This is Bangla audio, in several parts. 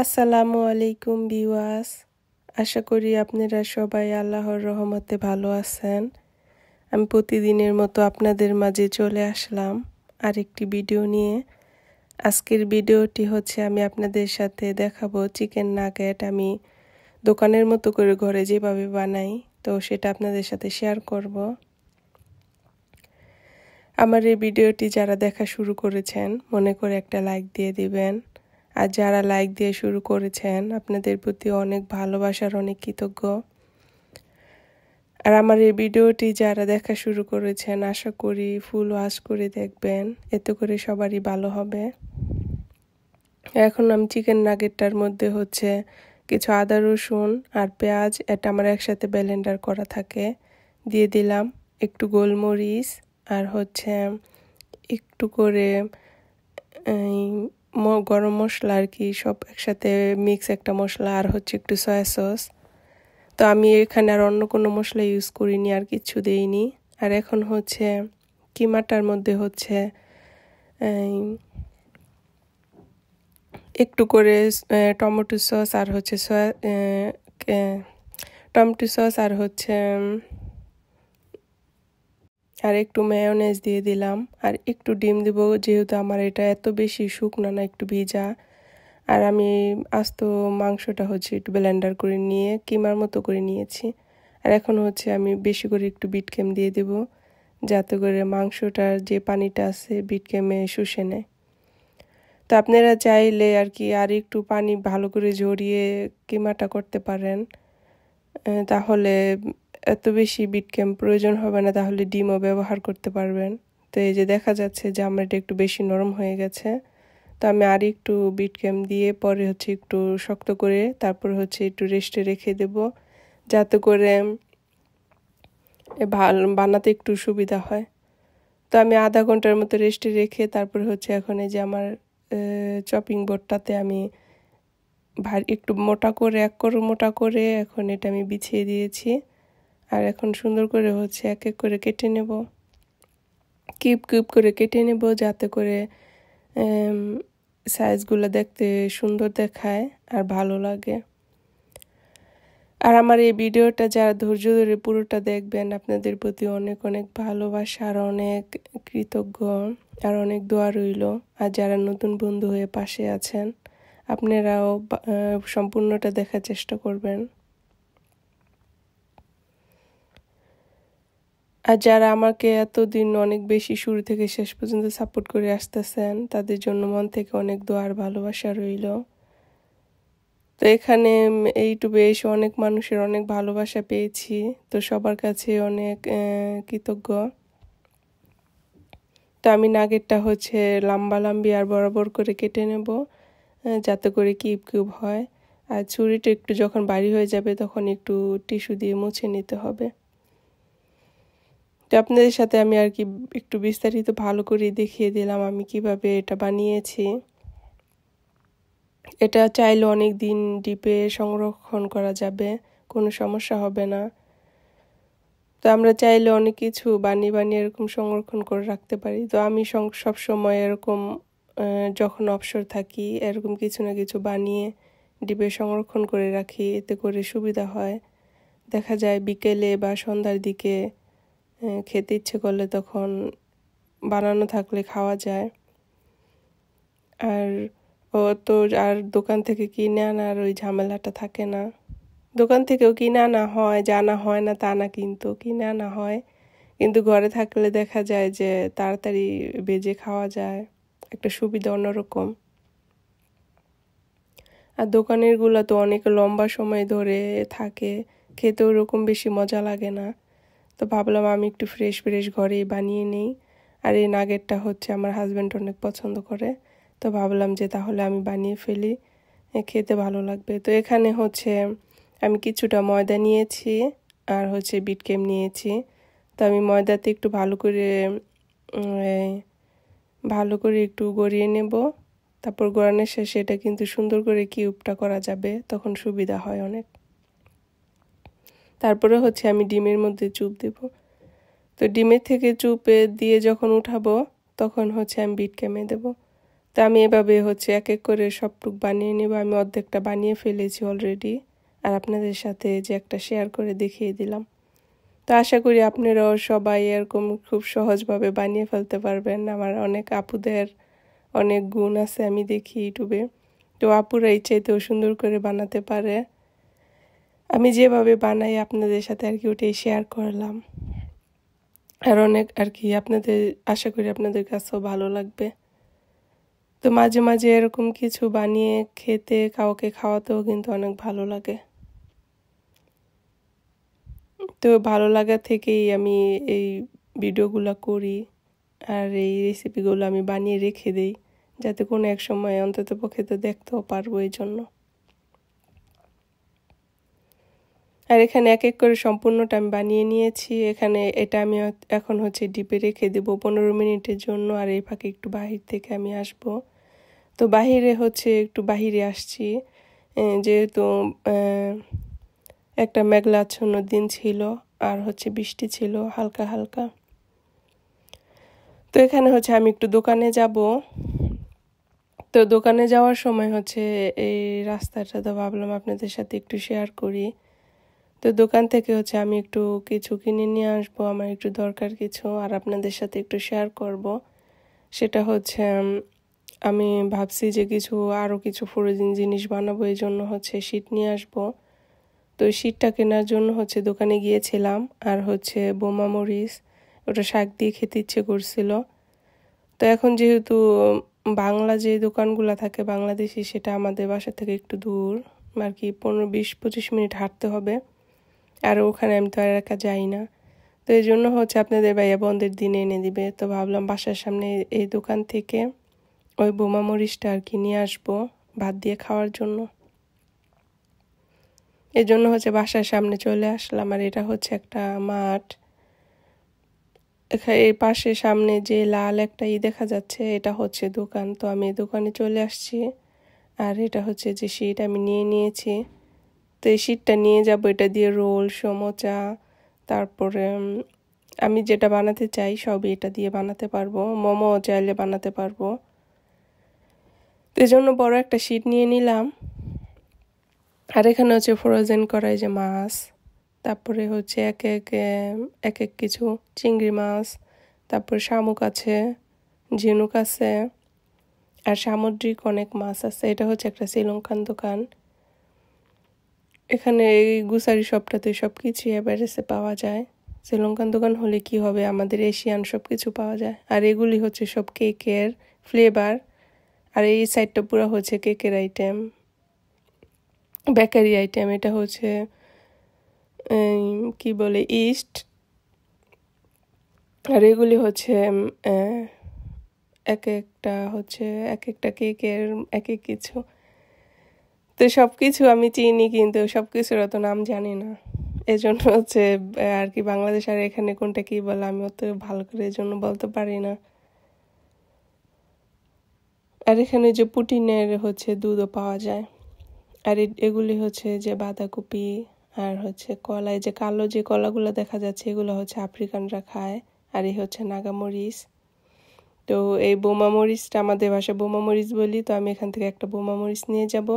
আসসালামু আলাইকুম ভিউয়ার্স। আশা করি আপনারা সবাই আল্লাহর রহমতে ভালো আছেন। আমি প্রতিদিনের মতো আপনাদের মাঝে চলে আসলাম আরেকটি ভিডিও নিয়ে। আজকের ভিডিওটি হচ্ছে আমি আপনাদের সাথে দেখাবো চিকেন নাগেট। আমি দোকানের মতো করে ঘরে যেভাবে বানাই, তো সেটা আপনাদের সাথে শেয়ার করব। আমার এই ভিডিওটি যারা দেখা শুরু করেছেন মনে করে একটা লাইক দিয়ে দিবেন। আর যারা লাইক দিয়ে শুরু করেছেন আপনাদের প্রতি অনেক ভালোবাসার অনেক কৃতজ্ঞ। আর আমার এই ভিডিওটি যারা দেখা শুরু করেছেন আশা করি ফুল ওয়াচ করে দেখবেন, এতে করে সবারই ভালো হবে। এখন আমি চিকেন নাগেটটার মধ্যে হচ্ছে কিছু আদা রসুন আর পেঁয়াজ, এটা আমার একসাথে ব্লেন্ডার করা থাকে, দিয়ে দিলাম একটু গোলমরিচ আর হচ্ছে একটু করে গরম মশলা আর কি, সব একসাথে মিক্স একটা মশলা, আর হচ্ছে একটু সয়া সস। তো আমি এখানে আর অন্য কোনো মশলা ইউজ করিনি, আর কিছু দেইনি। আর এখন হচ্ছে কিমাটার মধ্যে হচ্ছে একটু করে টমেটো সস আর হচ্ছে টমেটো সস আর হচ্ছে আর একটু মেয়োনেজ দিয়ে দিলাম, আর একটু ডিম দিব, যেহেতু আমার এটা এত বেশি শুকনো না, একটু ভিজা। আর আমি আস্ত মাংসটা হচ্ছে একটু ব্লেন্ডার করে নিয়ে কিমার মতো করে নিয়েছি। আর এখন হচ্ছে আমি বেশি করে একটু বিট ক্রিম দিয়ে দেব, যাতে করে মাংসটার যে পানিটা আছে বিট ক্রিমে শুষে নেয়। তো আপনারা চাইলে আর কি আর একটু পানি ভালো করে ঝরিয়ে কিমাটা করতে পারেন, তাহলে এত বেশি বিট ক্রিম প্রয়োজন হবে না, তাহলে ডিমও ব্যবহার করতে পারবেন। তো এই যে দেখা যাচ্ছে যে আমার এটা একটু বেশি নরম হয়ে গেছে, তো আমি আর একটু বিট ক্রিম দিয়ে পরে হচ্ছে একটু শক্ত করে তারপর হচ্ছে একটু রেস্টে রেখে দেব, যাতে করে বানাতে একটু সুবিধা হয়। তো আমি আধা ঘন্টার মতো রেস্টে রেখে তারপর হচ্ছে এখন এই যে আমার চপিং বোর্ডটাতে আমি একটু মোটা করে মোটা করে এখন এটা আমি বিছিয়ে দিয়েছি। আর এখন সুন্দর করে হচ্ছে এক এক করে কেটে নেব, কিউব কিউব করে কেটে নেব, যাতে করে সাইজগুলো দেখতে সুন্দর দেখায় আর ভালো লাগে। আর আমার এই ভিডিওটা যারা ধৈর্য ধরে পুরোটা দেখবেন আপনাদের প্রতি অনেক অনেক ভালোবাসা আর অনেক কৃতজ্ঞ আর অনেক দোয়া রইল। আর যারা নতুন বন্ধু হয়ে পাশে আছেন আপনারাও সম্পূর্ণটা দেখার চেষ্টা করবেন। আর যারা আমাকে এতদিন অনেক বেশি শুরু থেকে শেষ পর্যন্ত সাপোর্ট করে আসতেছেন তাদের জন্য মন থেকে অনেক দোয়া আর ভালোবাসা রইল। তো এখানে ইউটিউবে এসে অনেক মানুষের অনেক ভালোবাসা পেয়েছি, তো সবার কাছে অনেক কৃতজ্ঞ। তো আমি নাগেটটা হচ্ছে লম্বি আর বরাবর করে কেটে নেব, যাতে করে কিউব কিউব হয়। আর ছুরিটা একটু যখন ভারী হয়ে যাবে তখন একটু টিস্যু দিয়ে মুছে নিতে হবে। তো আপনাদের সাথে আমি আর কি একটু বিস্তারিত ভালো করে দেখিয়ে দিলাম আমি কিভাবে এটা বানিয়েছি। এটা চাইলে অনেক দিন ডিপে সংরক্ষণ করা যাবে, কোনো সমস্যা হবে না। তো আমরা চাইলে অনেক কিছু বানিয়ে বানিয়ে এরকম সংরক্ষণ করে রাখতে পারি। তো আমি সব সময় এরকম যখন অবসর থাকি এরকম কিছু না কিছু বানিয়ে ডিপে সংরক্ষণ করে রাখি, এতে করে সুবিধা হয়। দেখা যায় বিকেলে বা সন্ধ্যার দিকে খেতে ইচ্ছে করলে তখন বানানো থাকলে খাওয়া যায়। আর আর দোকান থেকে কিনে আনার ওই ঝামেলাটা থাকে না। দোকান থেকেও কিনে আনা হয়, জানা হয় না তা না, কিন্তু কিনে আনা হয়। কিন্তু ঘরে থাকলে দেখা যায় যে তাড়াতাড়ি ভেজে খাওয়া যায়, একটা সুবিধা অন্যরকম। আর দোকানেরগুলো তো অনেক লম্বা সময় ধরে থাকে, খেতে ওরকম বেশি মজা লাগে না। তো ভাবলাম আমি একটু ফ্রেশ ফ্রেশ ঘরেই বানিয়ে নিই। আর এই নাগেটটা হচ্ছে আমার হাজব্যান্ড অনেক পছন্দ করে, তো ভাবলাম যে তাহলে আমি বানিয়ে ফেলি, খেতে ভালো লাগবে। তো এখানে হচ্ছে আমি কিছুটা ময়দা নিয়েছি আর হচ্ছে বিট ক্রিম নিয়েছি। তো আমি ময়দাতে একটু ভালো করে একটু গড়িয়ে নেব, তারপর গড়ানোর শেষে এটা কিন্তু সুন্দর করে কিউবটা করা যাবে, তখন সুবিধা হয় অনেক। তারপরে হচ্ছে আমি ডিমের মধ্যে চুপ দেব। তো ডিমের থেকে চুপে দিয়ে যখন উঠাবো তখন হচ্ছে আমি বিট ক্রিমে দেব। তো আমি এভাবে হচ্ছে এক এক করে সবটুক বানিয়ে নেব। আমি অর্ধেকটা বানিয়ে ফেলেছি অলরেডি, আর আপনাদের সাথে যে একটা শেয়ার করে দেখিয়ে দিলাম। তো আশা করি আপনারাও সবাই এরকম খুব সহজভাবে বানিয়ে ফেলতে পারবেন। আমার অনেক আপুদের অনেক গুণ আছে আমি দেখি ইউটিউবে, তো আপুরা এই চাইতেও সুন্দর করে বানাতে পারে। আমি যেভাবে বানাই আপনাদের সাথে আর কি ওটাই শেয়ার করলাম। আর অনেক আর কি আপনাদের আশা করি আপনাদের কাছেও ভালো লাগবে। তো মাঝে মাঝে এরকম কিছু বানিয়ে খেতে কাউকে খাওয়াতেও কিন্তু অনেক ভালো লাগে। তো ভালো লাগা থেকেই আমি এই ভিডিওগুলো করি, আর এই রেসিপিগুলো আমি বানিয়ে রেখে দিই, যাতে কোনো এক সময় অন্তত পক্ষে তো দেখতেও পারবো এই জন্য। আর এখানে এক এক করে সম্পূর্ণটা আমি বানিয়ে নিয়েছি। এখানে এটা আমি এখন হচ্ছে ডিপে রেখে দেবো 15 মিনিটের জন্য। আর এই ফাঁকে একটু বাহির থেকে আমি আসব। তো বাহিরে হচ্ছে একটু বাহিরে আসছি, যেহেতু একটা মেঘলাচ্ছন্ন দিন ছিল আর হচ্ছে বৃষ্টি ছিল হালকা হালকা। তো এখানে হচ্ছে আমি একটু দোকানে যাব। তো দোকানে যাওয়ার সময় হচ্ছে এই রাস্তাটা তো ভাবলাম আপনাদের সাথে একটু শেয়ার করি। তো দোকান থেকে হচ্ছে আমি একটু কিছু কিনে নিয়ে আসবো, আমার একটু দরকার কিছু, আর আপনাদের সাথে একটু শেয়ার করব। সেটা হচ্ছে আমি ভাবছি যে আরও কিছু ফ্রোজেন জিনিস বানাবো, এই জন্য হচ্ছে শীট নিয়ে আসবো। তো শীটটা কেনার জন্য হচ্ছে দোকানে গিয়েছিলাম, আর হচ্ছে বোমা মরিচ ওটা শাক দিয়ে খেতে ইচ্ছে করছিল। তো এখন যেহেতু বাংলা যে দোকানগুলো থাকে বাংলাদেশি, সেটা আমাদের বাসা থেকে একটু দূর, আর কি 15-20-25 মিনিট হাঁটতে হবে। আর ওখানে আমি তো আর একা যাই না। তো এই জন্য হচ্ছে আপনাদের ভাইয়া বন্ধের দিনে এনে দিবে। তো ভাবলাম বাসার সামনে এই দোকান থেকে ওই বোমা মরিচটা আর কি নিয়ে আসবো ভাত দিয়ে খাওয়ার জন্য। এই জন্য হচ্ছে বাসার সামনে চলে আসলাম। আর এটা হচ্ছে একটা মাঠ, এই পাশে সামনে যে লাল একটা দেখা যাচ্ছে এটা হচ্ছে দোকান। তো আমি দোকানে চলে আসছি, আর এটা হচ্ছে যে শীট আমি নিয়ে নিয়েছি। তো এই শীটটা নিয়ে যাব, এটা দিয়ে রোল, সমোচা, তারপরে আমি যেটা বানাতে চাই সবই এটা দিয়ে বানাতে পারবো, মোমো চাইলে বানাতে পারবো। তো এই জন্য বড় একটা শীট নিয়ে নিলাম। আর এখানে হচ্ছে ফ্রোজেন করা যে মাছ, তারপরে হচ্ছে এক এক কিছু চিংড়ি মাছ, তারপর শামুক আছে, ঝিনুক আছে, আর সামুদ্রিক অনেক মাছ আছে। এটা হচ্ছে একটা শ্রীলঙ্কান দোকান। এখানে এই গুসারি শপটাতে সব কিছুই এভারেস্টে পাওয়া যায়। শ্রীলঙ্কান দোকান হলে কি হবে, আমাদের এশিয়ান সব কিছু পাওয়া যায়। আর এগুলি হচ্ছে সব কেকের ফ্লেভার। আর এই সাইডটা পুরো হচ্ছে কেকের আইটেম, বেকারি আইটেম। এটা হচ্ছে কি বলে ইস্ট। আর এগুলি হচ্ছে এক একটা কেকের এক এক কিছু। তো সব কিছু আমি চিনি, কিন্তু সব কিছুর অত নাম জানি না। এজন্য হচ্ছে আর কি বাংলাদেশ আর এখানে কোনটা কি বলে আমি অত ভালো করে এজন্য বলতে পারি না। আর এখানে যে পুটিনের হচ্ছে দুধও পাওয়া যায়। আর এগুলি হচ্ছে যে বাঁধাকপি, আর হচ্ছে কলাই, যে কালো যে কলাগুলো দেখা যাচ্ছে এগুলো হচ্ছে আফ্রিকানরা খায়। আর এই হচ্ছে নাগামরিচ। তো এই বোমা মরিচটা আমাদের ভাষায় বোমা মরিচ বলি। তো আমি এখান থেকে একটা বোমা মরিচ নিয়ে যাব,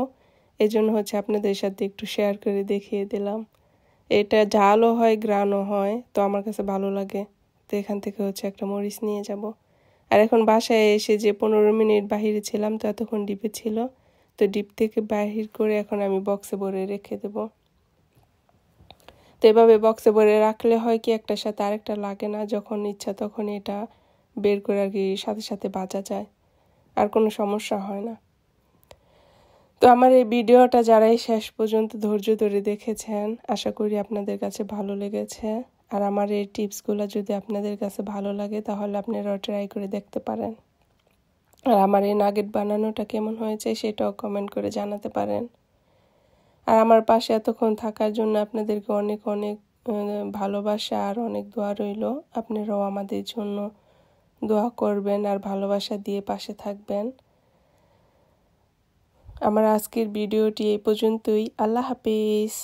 এই জন্য হচ্ছে আপনাদের সাথে একটু শেয়ার করে দেখিয়ে দিলাম। এটা ঝালও হয়, গ্রানও হয়, তো আমার কাছে ভালো লাগে। তো এখান থেকে হচ্ছে একটা মরিচ নিয়ে যাব। আর এখন বাসায় এসে যে 15 মিনিট বাহিরে ছিলাম, তো এতক্ষণ ডিপে ছিল। তো ডিপ থেকে বাহির করে এখন আমি বক্সে ভরে রেখে দেব। তো এভাবে বক্সে ভরে রাখলে হয় কি, একটার সাথে আরেকটা লাগে না, যখন ইচ্ছা তখন এটা বের করে আর কি সাথে সাথে বাজা যায়, আর কোনো সমস্যা হয় না। তো আমার এই ভিডিওটা যারাই শেষ পর্যন্ত ধৈর্য ধরে দেখেছেন, আশা করি আপনাদের কাছে ভালো লেগেছে। আর আমার এই টিপসগুলো যদি আপনাদের কাছে ভালো লাগে, তাহলে আপনারাও ট্রাই করে দেখতে পারেন। আর আমার এই নাগেট বানানোটা কেমন হয়েছে সেটাও কমেন্ট করে জানাতে পারেন। আর আমার পাশে এতক্ষণ থাকার জন্য আপনাদেরকে অনেক অনেক ভালোবাসা আর অনেক দোয়া রইল। আপনারাও আমাদের জন্য দোয়া করবেন আর ভালোবাসা দিয়ে পাশে থাকবেন। আমার আজকের ভিডিওটি এই পর্যন্তই। আল্লাহ হাফেজ।